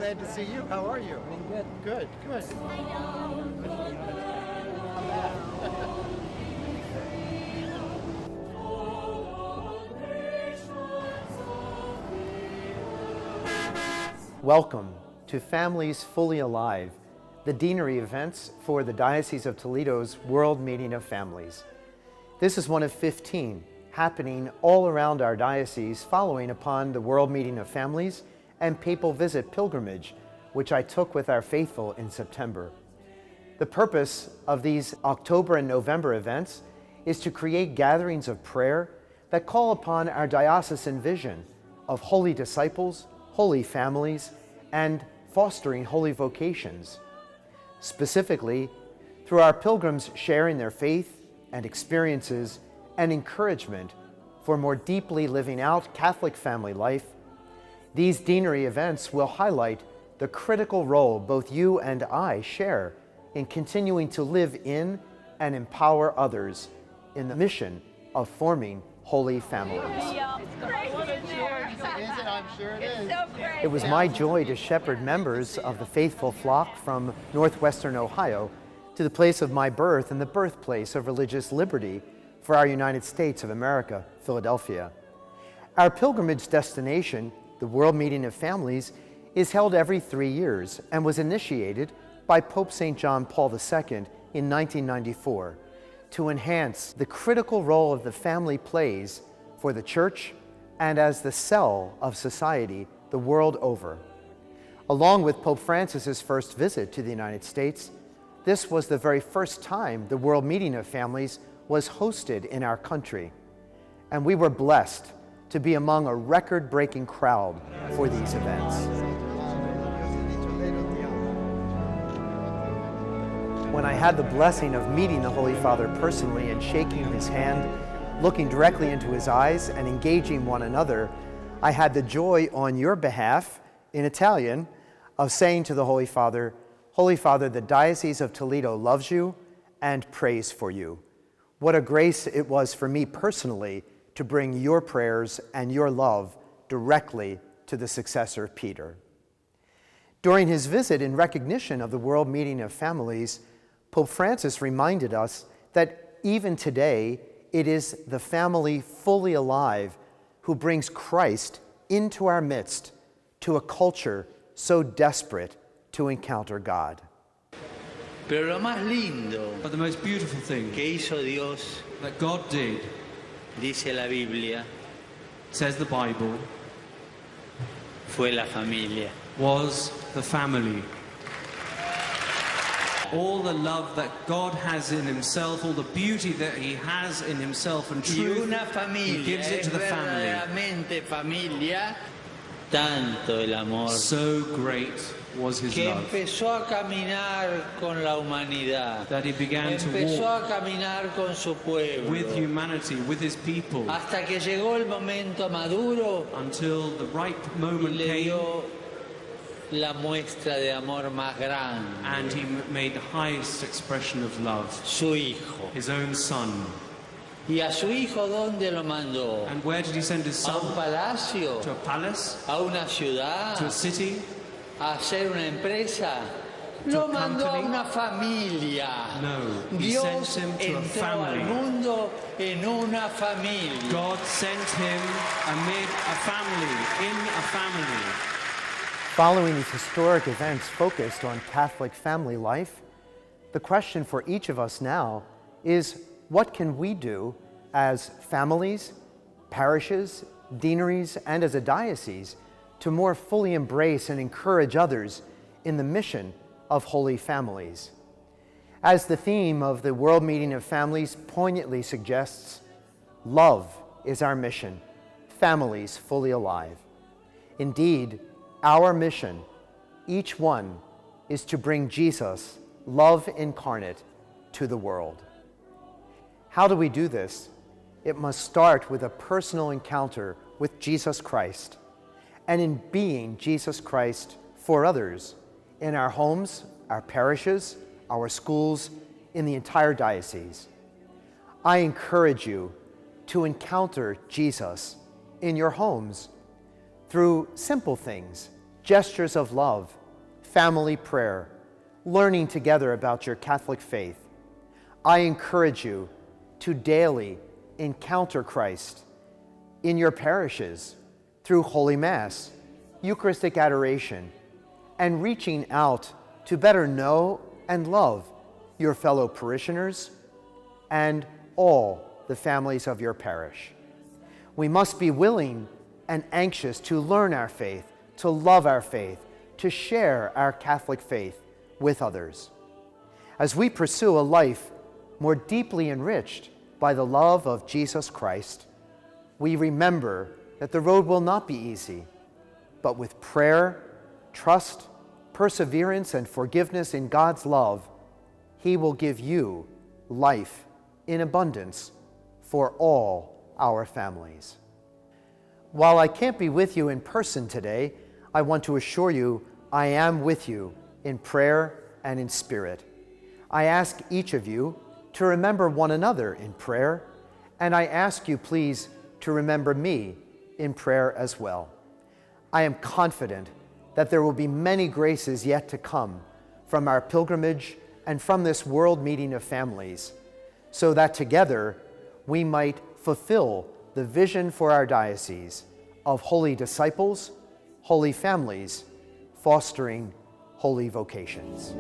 glad to see you. How are you? Good. Good, good. Welcome to Families Fully Alive, the Deanery events for the Diocese of Toledo's World Meeting of Families. This is one of 15 happening all around our diocese following upon the World Meeting of Families and Papal Visit Pilgrimage, which I took with our faithful in September. The purpose of these October and November events is to create gatherings of prayer that call upon our diocesan vision of holy disciples, holy families, and fostering holy vocations. Specifically, through our pilgrims sharing their faith and experiences and encouragement for more deeply living out Catholic family life, these Deanery events will highlight the critical role both you and I share in continuing to live in and empower others in the mission of forming holy families. I'm sure it is. It was my joy to shepherd members of the faithful flock from northwestern Ohio to the place of my birth and the birthplace of religious liberty for our United States of America, Philadelphia. Our pilgrimage destination, the World Meeting of Families, is held every 3 years and was initiated by Pope St. John Paul II in 1994 to enhance the critical role of the family plays for the Church and as the cell of society the world over. Along with Pope Francis's first visit to the United States, this was the very first time the World Meeting of Families was hosted in our country, and we were blessed to be among a record-breaking crowd for these events. When I had the blessing of meeting the Holy Father personally and shaking his hand, looking directly into his eyes and engaging one another, I had the joy on your behalf, in Italian, of saying to the Holy Father, the Diocese of Toledo loves you and prays for you. What a grace it was for me personally to bring your prayers and your love directly to the successor, Peter. During his visit in recognition of the World Meeting of Families, Pope Francis reminded us that even today, it is the family fully alive who brings Christ into our midst to a culture so desperate to encounter God. Pero lo más lindo But the most beautiful thing que hizo Dios, that God did, dice la Biblia, says the Bible, fue la familia. was the family. All the love that God has in himself, all the beauty that he has in himself and Y truth, una he familia gives it es to the family. verdaderamente familia, tanto el amor So great was his que love empezó a caminar con la humanidad, that he began to empezó walk a caminar con su pueblo, with humanity, with his people, hasta que llegó el momento maduro until the right y moment le came dio la muestra de amor más grande, and he made the highest expression of love, su hijo. his own son. ¿Y a su hijo dónde lo mandó? And where did he send his ¿A un son? palacio? To a palace? ¿A una ciudad? To a city? ¿A hacer una empresa? Lo mandó a una familia. No, he Dios sent him to a entró al family. mundo en una familia. God sent him amid a family, in a family. Following these historic events focused on Catholic family life, the question for each of us now is, what can we do as families, parishes, deaneries, and as a diocese to more fully embrace and encourage others in the mission of holy families? As the theme of the World Meeting of Families poignantly suggests, love is our mission, families fully alive. Indeed, our mission, each one, is to bring Jesus, love incarnate, to the world. How do we do this? It must start with a personal encounter with Jesus Christ, and in being Jesus Christ for others, in our homes, our parishes, our schools, in the entire diocese. I encourage you to encounter Jesus in your homes through simple things gestures of love, family prayer, learning together about your Catholic faith. I encourage you to daily encounter Christ in your parishes through Holy Mass, Eucharistic adoration, and reaching out to better know and love your fellow parishioners and all the families of your parish. We must be willing and anxious to learn our faith, to love our faith, to share our Catholic faith with others. As we pursue a life more deeply enriched by the love of Jesus Christ, we remember that the road will not be easy, but with prayer, trust, perseverance, and forgiveness in God's love, He will give you life in abundance for all our families. While I can't be with you in person today, I want to assure you I am with you in prayer and in spirit. I ask each of you to remember one another in prayer, and I ask you please to remember me in prayer as well. I am confident that there will be many graces yet to come from our pilgrimage and from this world meeting of families, so that together we might fulfill the vision for our diocese of holy disciples, holy families, fostering holy vocations.